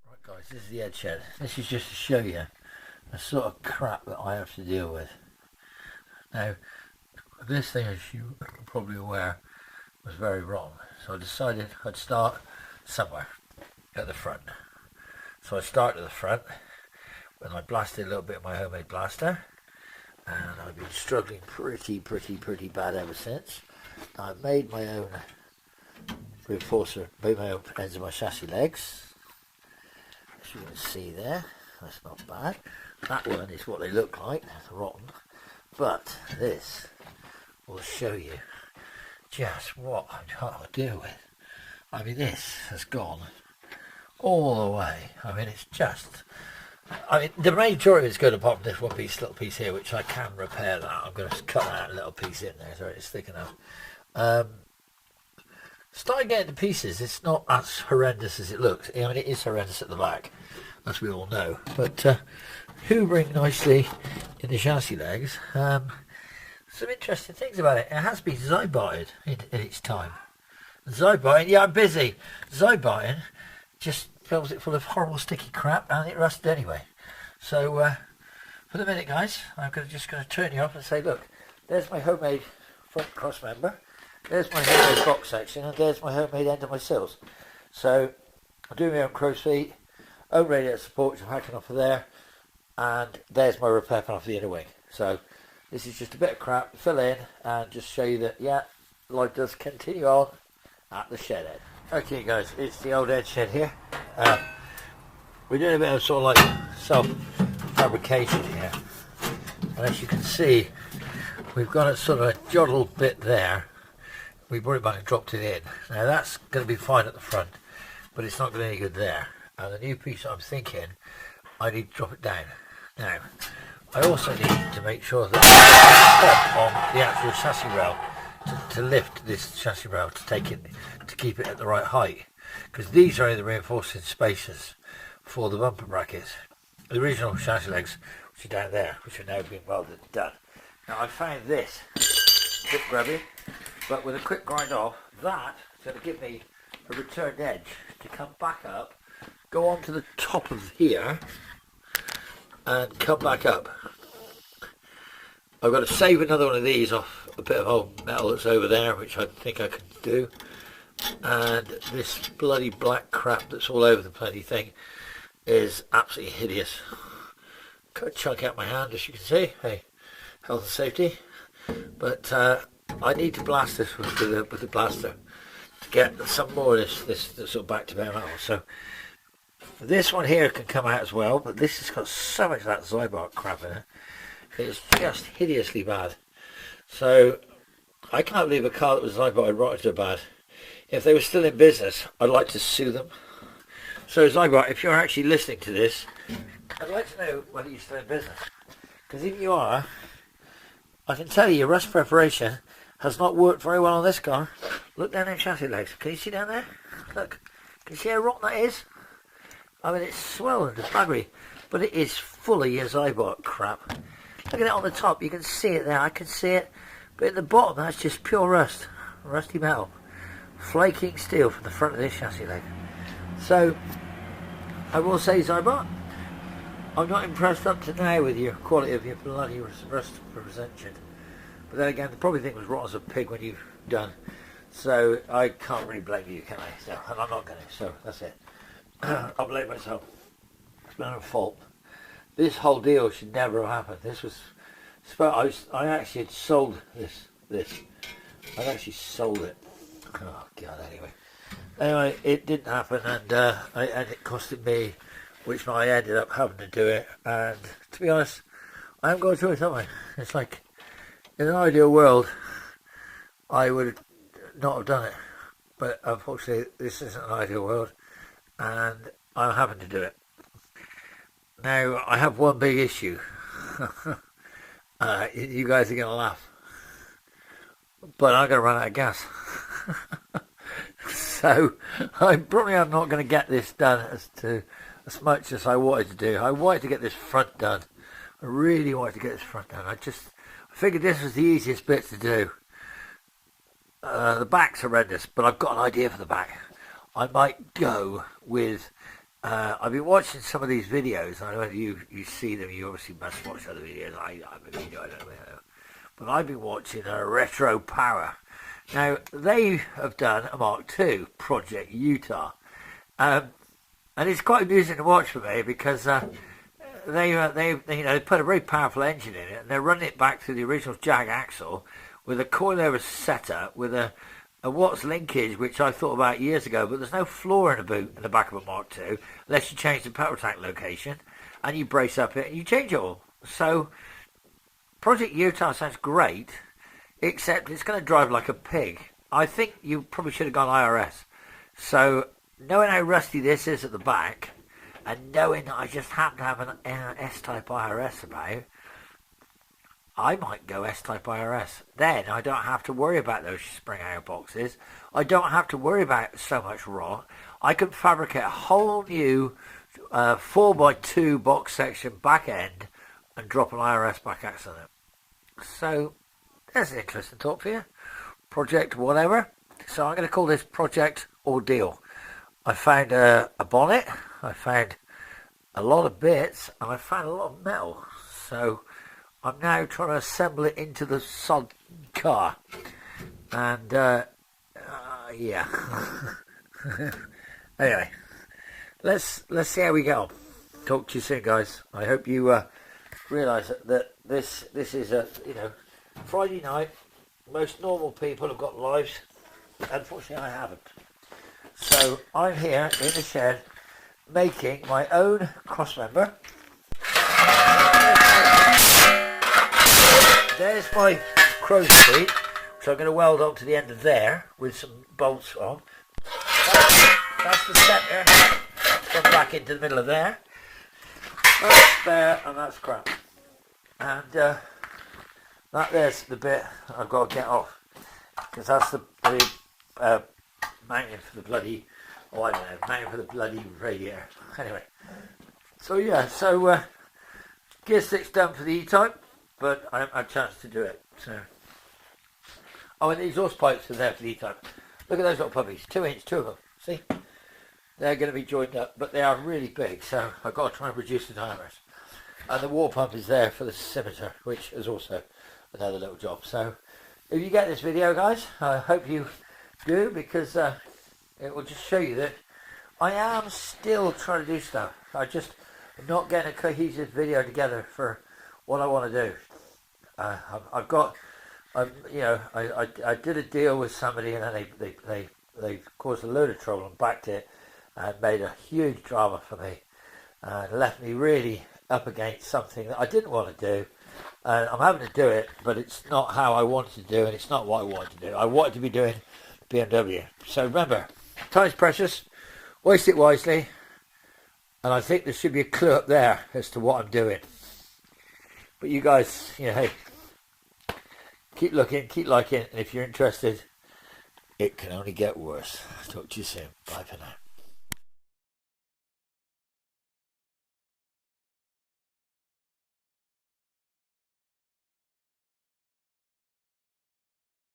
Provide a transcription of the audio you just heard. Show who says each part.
Speaker 1: Right guys, this is the EdShed. This is just to show you the sort of crap that I have to deal with. Now, this thing, as you are probably aware, was very wrong. So I decided I'd start somewhere at the front. So I started at the front when I blasted a little bit of my homemade blaster, and I've been struggling pretty bad ever since. I've made my own reinforcer, made my own ends of my chassis legs. As you can see there, that's not bad. That one is what they look like, that's rotten. But this will show you just what I'm trying to deal with. I mean, this has gone all the way. I mean, it's just, I mean, the majority of it's good apart from this little piece here, which I can repair that. I'm going to cut that little piece in there so it's thick enough. Starting getting to pieces, it's not as horrendous as it looks. I mean, it is horrendous at the back, as we all know. But hoovering nicely in the chassis legs. Some interesting things about it. It has been Zybarted in its time. Zybarting, yeah, I'm busy. Zybarting just fills it full of horrible sticky crap and it rusted anyway. So for the minute, guys, I'm just going to turn you up and say, look, there's my homemade front cross member. There's my homemade box section, and there's my homemade end of my sills. So I'm doing my own crow's feet, own radiator support, which I'm hacking off of there, and there's my repair panel for the inner wing. So this is just a bit of crap to fill in and just show you that, yeah, life does continue on at the shed end. Okay guys, it's the old EdShed here. We're doing a bit of sort of like self-fabrication here. And as you can see, we've got a sort of a joddle bit there. We brought it back and dropped it in. Now that's going to be fine at the front, but it's not going to be any good there. And the new piece I'm thinking, I need to drop it down. Now, I also need to make sure that I on the actual chassis rail to lift this chassis rail to take it, to keep it at the right height. Because these are the reinforcing spacers for the bumper brackets. The original chassis legs, which are down there, which are now being welded and done. Now I found this a bit grubby. But with a quick grind off, that's going to give me a returned edge to come back up, go on to the top of here, and come back up. I've got to save another one of these off a bit of old metal that's over there, which I think I can do. And this bloody black crap that's all over the bloody thing is absolutely hideous. Got a chunk out my hand, as you can see. Hey, health and safety. But I need to blast this with the blaster to get some more of this sort of back to bare metal. So this one here can come out as well, but this has got so much of that Zybark crap in it. It's just hideously bad. So I can't believe a car that was Zybark rotted so bad. If they were still in business, I'd like to sue them. So Zybark, if you're actually listening to this, I'd like to know whether you're still in business. Because if you are, I can tell you, rust preparation has not worked very well on this car. Look down them chassis legs. Can you see down there? Look. Can you see how rotten that is? I mean, it's swollen to buggery, but it is fully of Zybark crap. Look at it on the top. You can see it there. I can see it. But at the bottom, that's just pure rust. Rusty metal. Flaking steel from the front of this chassis leg. So, I will say, Zybark, I'm not impressed up to now with your quality of your bloody rust preparation. But then again, they probably think it was rotten as a pig when you've done. So I can't really blame you, can I? So, and I'm not going to, so that's it. I'll blame myself. It's my own fault. This whole deal should never have happened. This was, I actually had sold this. I'd actually sold it. Oh God, anyway, it didn't happen, and it costed me, which I ended up having to do it. And to be honest, I am going through it, aren't I? It's like, in an ideal world, I would not have done it. But unfortunately, this isn't an ideal world, and I'm having to do it. Now, I have one big issue. You guys are going to laugh. But I'm going to run out of gas. So, I'm probably not going to get this done as much as I wanted to do. I wanted to get this front done. I really wanted to get this front done. I figured this was the easiest bit to do. The back's horrendous, but I've got an idea for the back. I might go with I've been watching some of these videos. I don't know if you see them. You obviously must watch other videos. I don't know. But I've been watching Retro Power. Now, they have done a Mark II, Project Utah. And it's quite amusing to watch for me because they put a very powerful engine in it, and they're running it back to the original Jag axle with a coilover setup with a Watts linkage, which I thought about years ago, but there's no floor in a boot in the back of a Mark II unless you change the petrol tank location and you brace up it and you change it all. So Project Utah sounds great, except it's going to drive like a pig. I think you probably should have gone IRS. So knowing how rusty this is at the back, and knowing that I just happen to have an S-Type IRS about, I might go S-Type IRS. Then I don't have to worry about those spring out boxes. I don't have to worry about so much rot. I can fabricate a whole new 4x2 box section back end and drop an IRS back axle in it. So there's an interesting talk for you. Project whatever. So I'm going to call this Project Ordeal. I found a bonnet, I found a lot of bits, and I found a lot of metal. So I'm now trying to assemble it into the sod car. And yeah. Anyway, let's see how we go. Talk to you soon, guys. I hope you realise that this is a Friday night. Most normal people have got lives. Unfortunately, I haven't. So I'm here in the shed making my own crossmember. There's my crow's feet, which I'm going to weld up to the end of there with some bolts on. That's the centre. Come back into the middle of there. That's there, and that's crap. And that there's the bit I've got to get off, because that's the mounting for the bloody, mounting for the bloody radiator. Anyway, so yeah, gear stick's done for the E-Type, but I haven't had a chance to do it. So, and the exhaust pipes are there for the E-Type. Look at those little puppies, 2 inch, two of them. See, they're going to be joined up, but they are really big, so I've got to try and reduce the diameters. And the wall pump is there for the scimitar, which is also another little job. So, if you get this video, guys, I hope you do, because it will just show you that I am still trying to do stuff. I just am not getting a cohesive video together for what I want to do. I did a deal with somebody, and then they caused a load of trouble and backed it and made a huge drama for me and left me really up against something that I didn't want to do. And I'm having to do it, but it's not how I wanted to do, and it's not what I wanted to do. I wanted to be doing BMW. So remember, time's precious, waste it wisely, and I think there should be a clue up there as to what I'm doing. But you guys, hey, keep looking, keep liking, and if you're interested, it can only get worse. Talk to you soon. Bye for now.